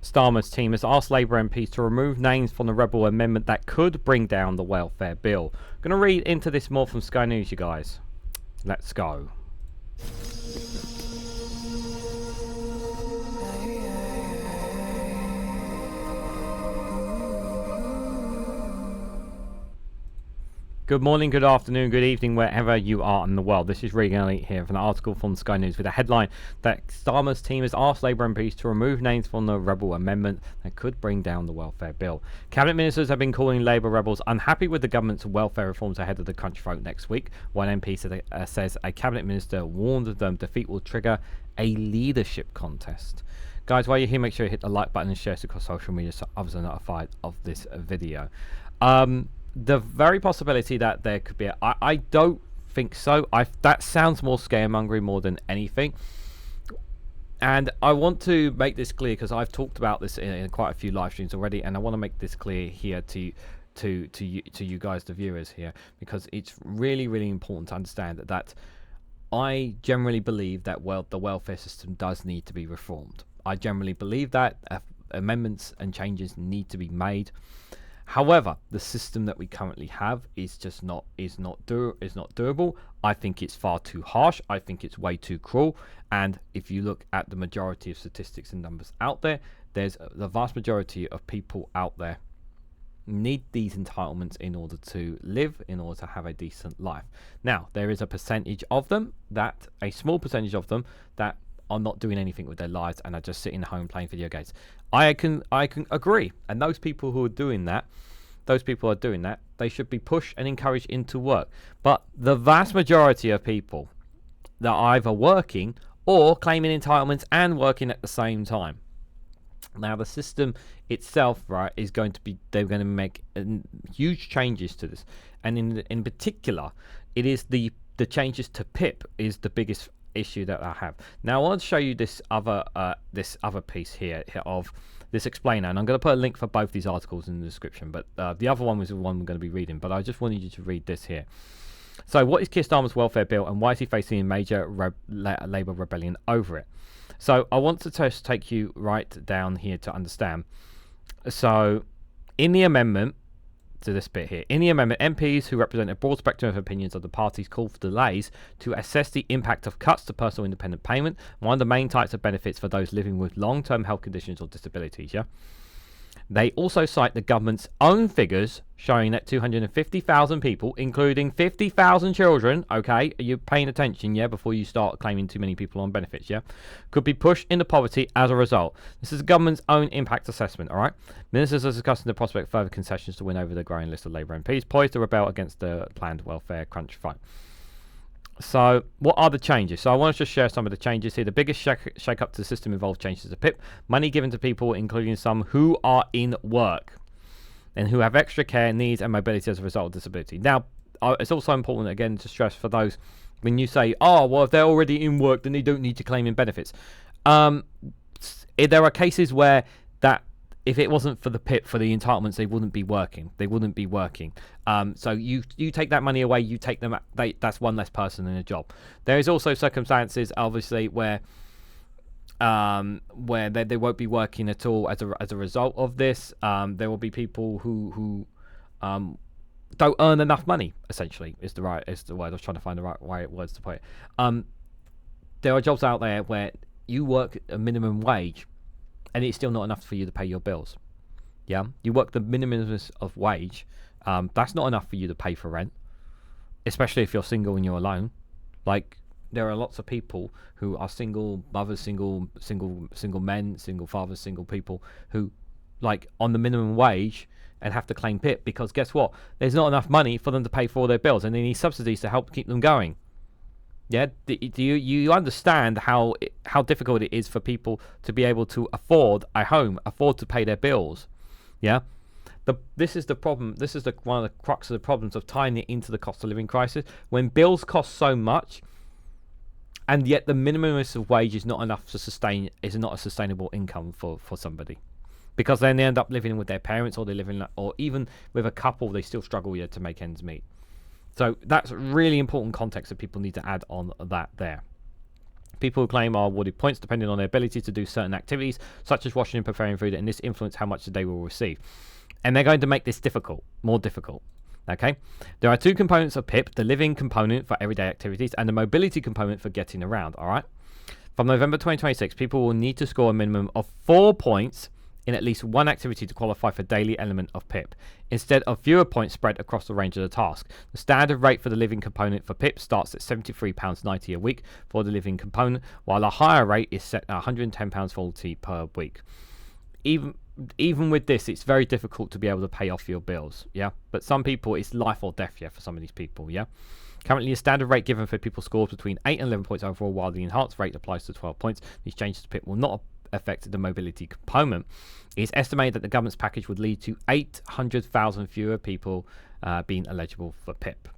Starmer's team has asked Labour MPs to remove names from the rebel amendment that could bring down the welfare bill. I'm going to read into this more from Sky News, you guys. Let's go. Good morning, good afternoon, good evening, wherever you are in the world. This is Reganelite here from an article from Sky News with a headline that Starmer's team has asked Labour MPs to remove names from the rebel amendment that could bring down the welfare bill. Cabinet ministers have been calling Labour rebels unhappy with the government's welfare reforms ahead of the country vote next week. One MP says a cabinet minister warned them defeat will trigger a leadership contest. Guys, while you're here, make sure you hit the like button and share it across social media so others are notified of this video. The very possibility that there could be I don't think so. That sounds more scaremongering more than anything. And I want to make this clear because I've talked about this in quite a few live streams already, and I want to make this clear here to you guys, the viewers here, because it's really, really important to understand that I generally believe that the welfare system does need to be reformed. I generally believe that amendments and changes need to be made. However, the system that we currently have is just not doable. I think it's far too harsh. I think it's way too cruel. And if you look at the majority of statistics and numbers out there, there's the vast majority of people out there need these entitlements in order to live, in order to have a decent life. Now, there is a percentage of them, a small percentage of them, that are not doing anything with their lives and are just sitting at home playing video games. I can agree, and those people who are doing that, they should be pushed and encouraged into work. But the vast majority of people that are either working or claiming entitlements and working at the same time. Now, the system itself, right, is going to be, they're going to make huge changes to this, and in particular, it is the changes to PIP is the biggest issue that I have. Now, I want to show you this other piece here of this explainer, and I'm going to put a link for both these articles in the description, but the other one was the one we're going to be reading, but I just wanted you to read this here. So, what is Keir Starmer's welfare bill, and why is he facing a major Labour rebellion over it? So, I want to just take you right down here to understand. So, in the amendment to this bit here, in the amendment, MPs who represent a broad spectrum of opinions of the parties call for delays to assess the impact of cuts to personal independent payment, one of the main types of benefits for those living with long-term health conditions or disabilities. They also cite the government's own figures showing that 250,000 people, including 50,000 children, okay, are you paying attention, before you start claiming too many people on benefits, could be pushed into poverty as a result. This is the government's own impact assessment, all right? Ministers are discussing the prospect of further concessions to win over the growing list of Labour MPs poised to rebel against the planned welfare crunch fight. So, what are the changes? So, I want to just share some of the changes here. The biggest shake-up to the system involves changes to PIP. Money given to people, including some who are in work and who have extra care, needs, and mobility as a result of disability. Now, it's also important, again, to stress for those, when you say, oh, well, if they're already in work, then they don't need to claim in benefits. There are cases where if it wasn't for the PIP, for the entitlements, they wouldn't be working. So you take that money away, you take them. That's one less person in a job. There is also circumstances, obviously, where they won't be working at all as a result of this. There will be people who don't earn enough money. Essentially, is the word. I was trying to find the right words to put it. There are jobs out there where you work a minimum wage, and it's still not enough for you to pay your bills. You work the minimum of wage. That's not enough for you to pay for rent, especially if you're single and you're alone. Like, there are lots of people who are single mothers, single men, single fathers, single people who, like, on the minimum wage and have to claim PIP because guess what? There's not enough money for them to pay for all their bills, and they need subsidies to help keep them going. Do you understand how difficult it is for people to be able to afford a home, afford to pay their bills? This is the problem. This is one of the crux of the problems of tying it into the cost of living crisis. When bills cost so much, and yet the minimum of wage is not enough to sustain, is not a sustainable income for somebody, because then they end up living with their parents, or they live in, or even with a couple, they still struggle to make ends meet. So that's really important context that people need to add on that there. People who claim are awarded points depending on their ability to do certain activities, such as washing and preparing food, and this influence how much they will receive. And they're going to make this more difficult. Okay, there are two components of PIP: the living component for everyday activities and the mobility component for getting around. All right. From November 2026, people will need to score a minimum of 4 points in at least one activity to qualify for daily element of PIP, instead of fewer points spread across the range of the task. The standard rate for the living component for PIP starts at £73.90 a week for the living component, while a higher rate is set at £110.40 per week. Even with this, it's very difficult to be able to pay off your bills, yeah? But some people, it's life or death, yeah, for some of these people, yeah? Currently, a standard rate given for people scores between 8 and 11 points overall, while the enhanced rate applies to 12 points. These changes to PIP will not affect the mobility component. It's estimated that the government's package would lead to 800,000 fewer people being eligible for PIP.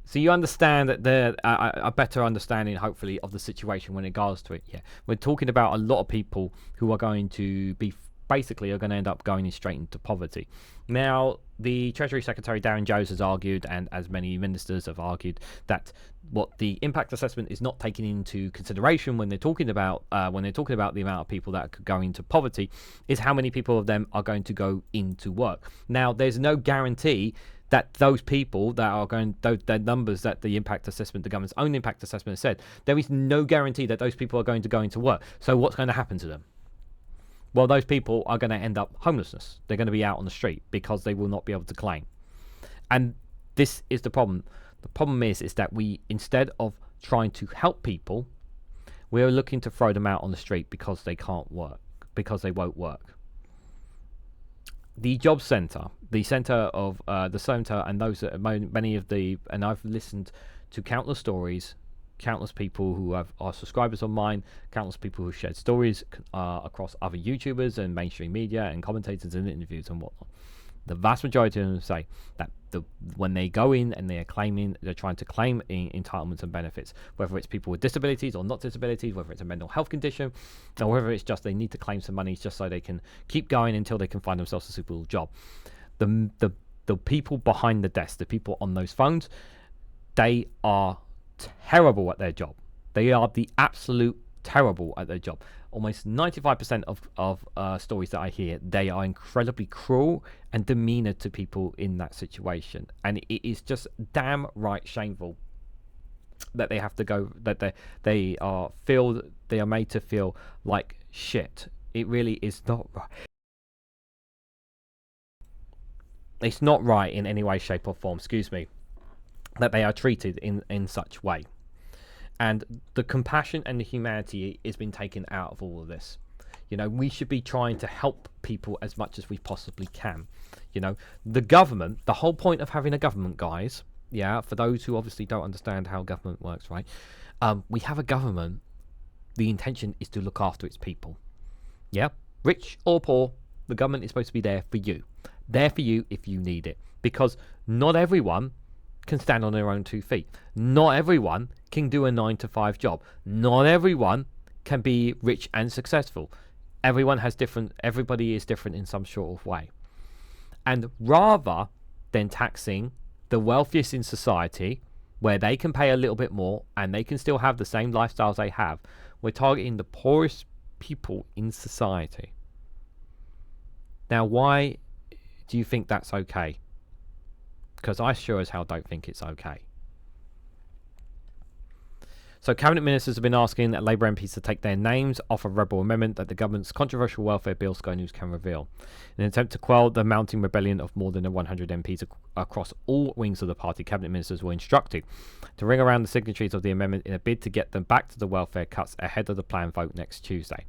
So you understand that there a better understanding, hopefully, of the situation when it goes to it. Yeah, we're talking about a lot of people who are going to be basically are going to end up going straight into poverty. Now, the Treasury Secretary Darren Jones has argued, and as many ministers have argued, that what the impact assessment is not taking into consideration when they're talking about the amount of people that could go into poverty is how many people of them are going to go into work. Now, there's no guarantee that those people that are going, the numbers that the impact assessment, the government's own impact assessment has said, there is no guarantee that those people are going to go into work. So what's going to happen to them? Well, those people are going to end up homelessness. They're going to be out on the street because they will not be able to claim. And this is the problem. The problem is that we, instead of trying to help people, we're looking to throw them out on the street because they can't work, because they won't work. The job centre, the centre of the centre, and those that many of the, and I've listened to countless stories, countless people who are subscribers on mine, countless people who shared stories across other YouTubers and mainstream media and commentators and interviews and whatnot. The vast majority of them say that when they go in and they're trying to claim entitlements and benefits, whether it's people with disabilities or not disabilities, whether it's a mental health condition, or whether it's just they need to claim some money just so they can keep going until they can find themselves a suitable job. The people behind the desk, the people on those phones, they are terrible at their job. They are the absolute terrible at their job. Almost 95% of stories that I hear, they are incredibly cruel and demeanor to people in that situation, and it is just damn right shameful that they have to go, that they are made to feel like shit. It really is not right. It's not right in any way, shape or form, excuse me, that they are treated in such way. And the compassion and the humanity is being taken out of all of this. You know, we should be trying to help people as much as we possibly can. You know, the government, the whole point of having a government, guys, yeah, for those who obviously don't understand how government works, right? We have a government, the intention is to look after its people. Yeah, rich or poor, the government is supposed to be there for you. There for you if you need it. Because not everyone can stand on their own 2 feet. Not everyone can do a 9-to-5 job. Not everyone can be rich and successful. Everybody is different in some sort of way. And rather than taxing the wealthiest in society, where they can pay a little bit more and they can still have the same lifestyles they have, we're targeting the poorest people in society. Now, why do you think that's okay? Because I sure as hell don't think it's okay. So cabinet ministers have been asking that Labour MPs to take their names off a rebel amendment that the government's controversial welfare bill, Sky News can reveal. In an attempt to quell the mounting rebellion of more than 100 MPs across all wings of the party, cabinet ministers were instructed to ring around the signatories of the amendment in a bid to get them back to the welfare cuts ahead of the planned vote next Tuesday.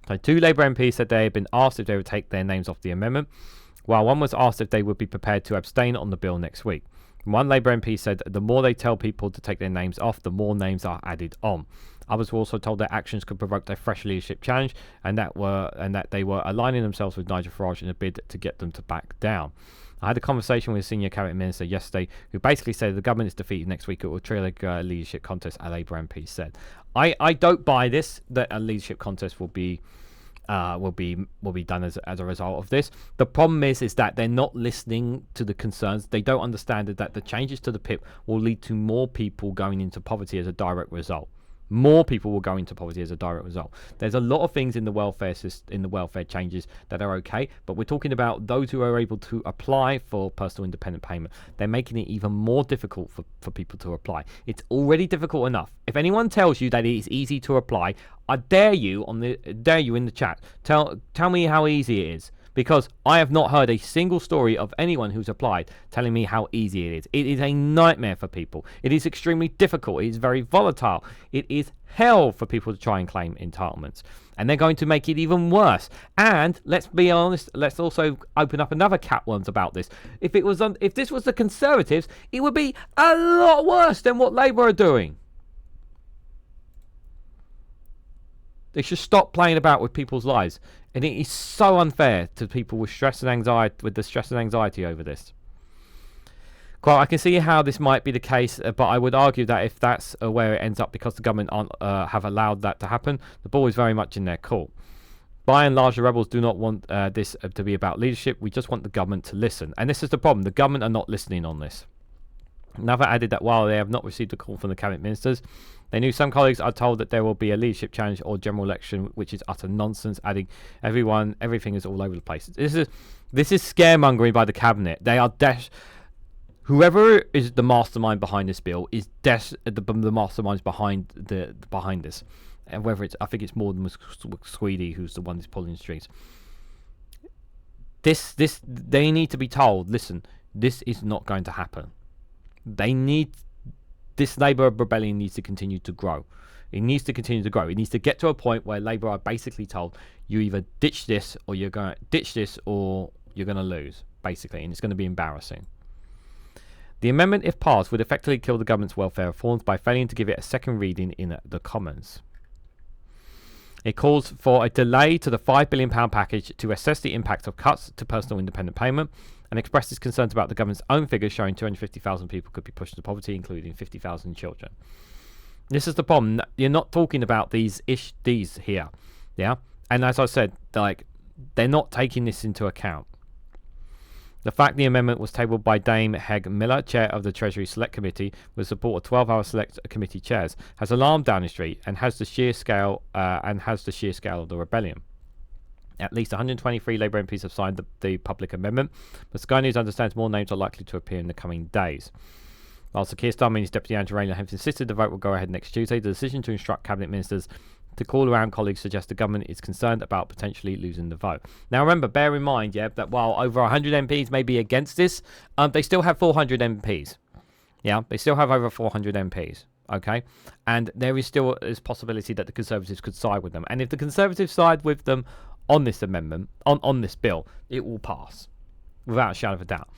So 2 Labour MPs said they had been asked if they would take their names off the amendment, while one was asked if they would be prepared to abstain on the bill next week. One Labour MP said the more they tell people to take their names off, the more names are added on. Others were also told their actions could provoke their fresh leadership challenge, and that they were aligning themselves with Nigel Farage in a bid to get them to back down. I had a conversation with a senior cabinet minister yesterday who basically said if the government is defeated next week, it will trigger a leadership contest, a Labour MP said. I don't buy this, that a leadership contest will be done as a result of this. The problem is that they're not listening to the concerns. They don't understand that the changes to the PIP will lead to more people going into poverty as a direct result. More people will go into poverty as a direct result. There's a lot of things in the welfare system, in the welfare changes that are okay, but we're talking about those who are able to apply for personal independent payment. They're making it even more difficult for people to apply. It's already difficult enough. If anyone tells you that it is easy to apply, I dare you in the chat. Tell me how easy it is. Because I have not heard a single story of anyone who's applied telling me how easy it is. It is a nightmare for people. It is extremely difficult. It is very volatile. It is hell for people to try and claim entitlements. And they're going to make it even worse. And let's be honest, let's also open up another cat worms about this. If this was the Conservatives, it would be a lot worse than what Labour are doing. They should stop playing about with people's lives. And it is so unfair to people with stress and anxiety, over this. Quite, I can see how this might be the case, but I would argue that if that's where it ends up because the government have allowed that to happen, the ball is very much in their court. By and large, the rebels do not want this to be about leadership. We just want the government to listen. And this is the problem. The government are not listening on this. Another added that while they have not received a call from the cabinet ministers, they knew some colleagues are told that there will be a leadership challenge or general election, which is utter nonsense, adding everything is all over the place. This is scaremongering by the cabinet. They are whoever is the mastermind behind this bill is the masterminds behind this. And whether I think it's more than Sweetie who's the one who's pulling the strings. They need to be told, listen, this is not going to happen. This Labour rebellion needs to continue to grow. It needs to continue to grow. It needs to get to a point where Labour are basically told, you either ditch this or you're going to lose, basically, and it's going to be embarrassing. The amendment, if passed, would effectively kill the government's welfare reforms by failing to give it a second reading in the Commons. It calls for a delay to the £5 billion package to assess the impact of cuts to personal independent payment, and expresses concerns about the government's own figures showing 250,000 people could be pushed into poverty, including 50,000 children. This is the problem. You're not talking about these here, yeah? And as I said, they're not taking this into account. The fact the amendment was tabled by Dame Heg Miller, chair of the Treasury Select Committee, with support of 12 other Select Committee chairs, has alarmed Downing Street and has the sheer scale of the rebellion. At least 123 Labour MPs have signed the public amendment, but Sky News understands more names are likely to appear in the coming days. Whilst Sir Keir Starmer and his deputy Andrew Rayner have insisted the vote will go ahead next Tuesday, the decision to instruct cabinet ministers to call around colleagues suggests the government is concerned about potentially losing the vote. Now remember, bear in mind, that while over 100 MPs may be against this, they still have 400 MPs. Yeah, they still have over 400 MPs. Okay, and there is still a possibility that the Conservatives could side with them. And if the Conservatives side with them on this amendment, on this bill, it will pass without a shadow of a doubt.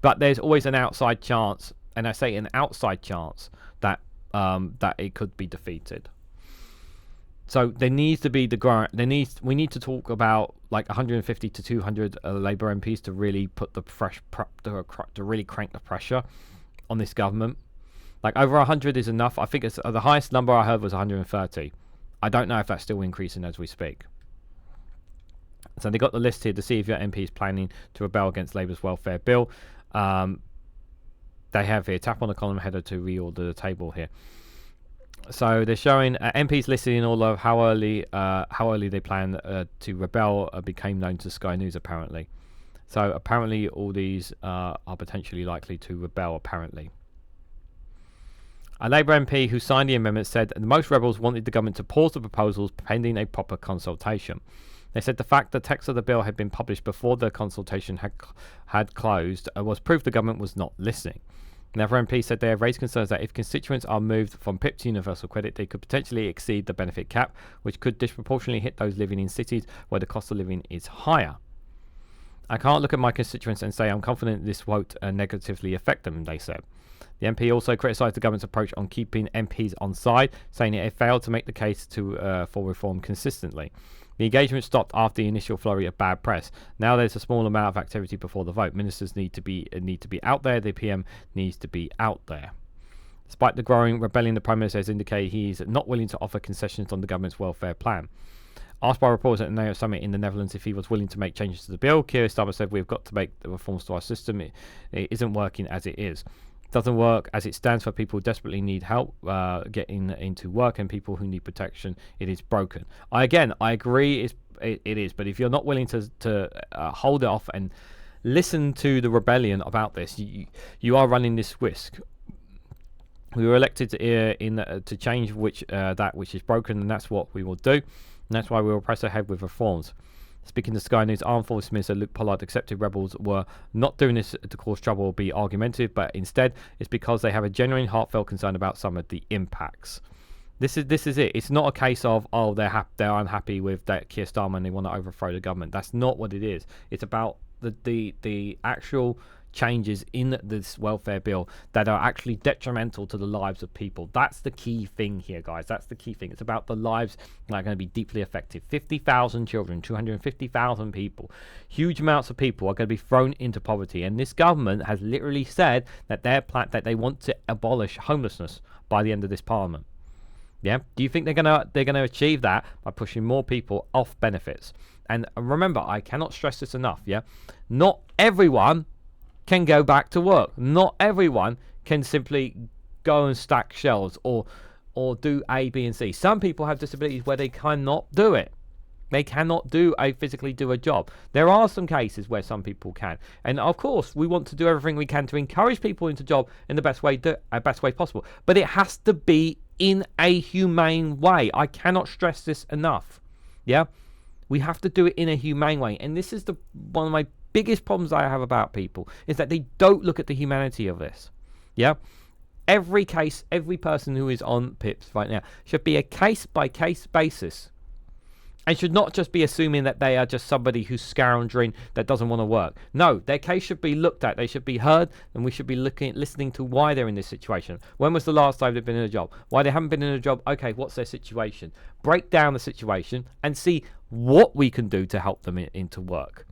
But there's always an outside chance, and I say an outside chance, that it could be defeated. So there needs to be we need to talk about like 150 to 200 Labour MPs to really put to really crank the pressure on this government. Like over 100 is enough. I think the highest number I heard was 130. I don't know if that's still increasing as we speak. So they got the list here to see if your MP is planning to rebel against Labour's welfare bill. They have here, tap on the column header to reorder the table here. So they're showing MPs listed in all of how early they plan to rebel became known to Sky News apparently. So apparently all these are potentially likely to rebel apparently. A Labour MP who signed the amendment said that most rebels wanted the government to pause the proposals pending a proper consultation. They said the fact that text of the bill had been published before the consultation had closed was proof the government was not listening. Another MP said they have raised concerns that if constituents are moved from PIP to universal credit, they could potentially exceed the benefit cap, which could disproportionately hit those living in cities where the cost of living is higher. I can't look at my constituents and say I'm confident this won't negatively affect them, they said. The MP also criticised the government's approach on keeping MPs on side, saying it failed to make the case for reform consistently. The engagement stopped after the initial flurry of bad press. Now there's a small amount of activity before the vote. Ministers need to be out there. The PM needs to be out there. Despite the growing rebellion, the Prime Minister has indicated he is not willing to offer concessions on the government's welfare plan. Asked by reporters at the NATO summit in the Netherlands if he was willing to make changes to the bill, Keir Starmer said we've got to make the reforms to our system. It isn't working as it is. doesn't work as it stands for people who desperately need help getting into work and people who need protection. It is broken. I agree it is, but if you're not willing to hold it off and listen to the rebellion about this, you are running this risk. We were elected to change that which is broken, and that's what we will do, and that's why we will press ahead with reforms. Speaking to Sky News, Armed Forces Minister Luke Pollard accepted rebels were not doing this to cause trouble or be argumentative, but instead it's because they have a genuine, heartfelt concern about some of the impacts. This is it. It's not a case of they're unhappy with that Keir Starmer and they want to overthrow the government. That's not what it is. It's about the actual changes in this welfare bill that are actually detrimental to the lives of people. That's the key thing here, guys. That's the key thing. It's about the lives that are going to be deeply affected. 50,000 children, 250,000 people, huge amounts of people are going to be thrown into poverty, and this government has literally said that that they want to abolish homelessness by the end of this parliament. Yeah, do you think they're gonna achieve that by pushing more people off benefits? And remember, I cannot stress this enough. Yeah, not everyone can go back to work. Not everyone can simply go and stack shelves or do A, B, and C. Some people have disabilities where they cannot do it. They cannot physically do a job. There are some cases where some people can, and of course, we want to do everything we can to encourage people into job in the best way possible. But it has to be in a humane way. I cannot stress this enough. Yeah, we have to do it in a humane way, and this is one of my biggest problems I have about people is that they don't look at the humanity of this. Yeah, every case, every person who is on PIPs right now should be a case by case basis, and should not just be assuming that they are just somebody who's scoundering that doesn't want to work. No, their case should be looked at. They should be heard, and we should be listening to why they're in this situation. When was the last time they've been in a job? Why they haven't been in a job? Okay, what's their situation? Break down the situation and see what we can do to help them into work.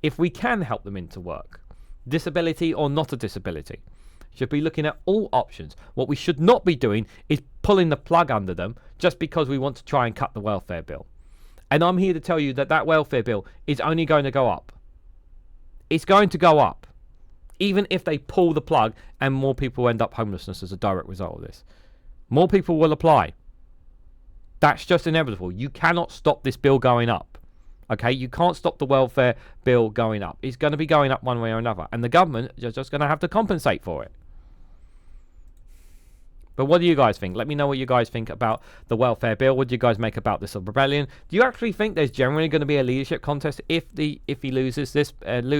If we can help them into work, disability or not a disability, should be looking at all options. What we should not be doing is pulling the plug under them just because we want to try and cut the welfare bill. And I'm here to tell you that welfare bill is only going to go up. It's going to go up, even if they pull the plug and more people end up homelessness as a direct result of this. More people will apply. That's just inevitable. You cannot stop this bill going up. Okay, you can't stop the welfare bill going up. It's going to be going up one way or another, and the government is just going to have to compensate for it. But what do you guys think? Let me know what you guys think about the welfare bill. What do you guys make about this rebellion? Do you actually think there's generally going to be a leadership contest if he loses this? Let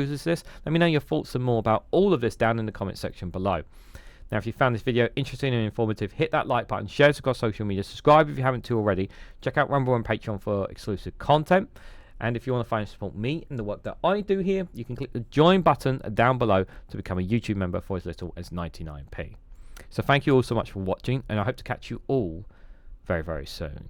me know your thoughts and more about all of this down in the comment section below. Now, if you found this video interesting and informative, hit that like button, share it across social media, subscribe if you haven't already. Check out Rumble and Patreon for exclusive content. And if you want to find support me and the work that I do here, you can click the join button down below to become a YouTube member for as little as 99p. So thank you all so much for watching, and I hope to catch you all very, very soon.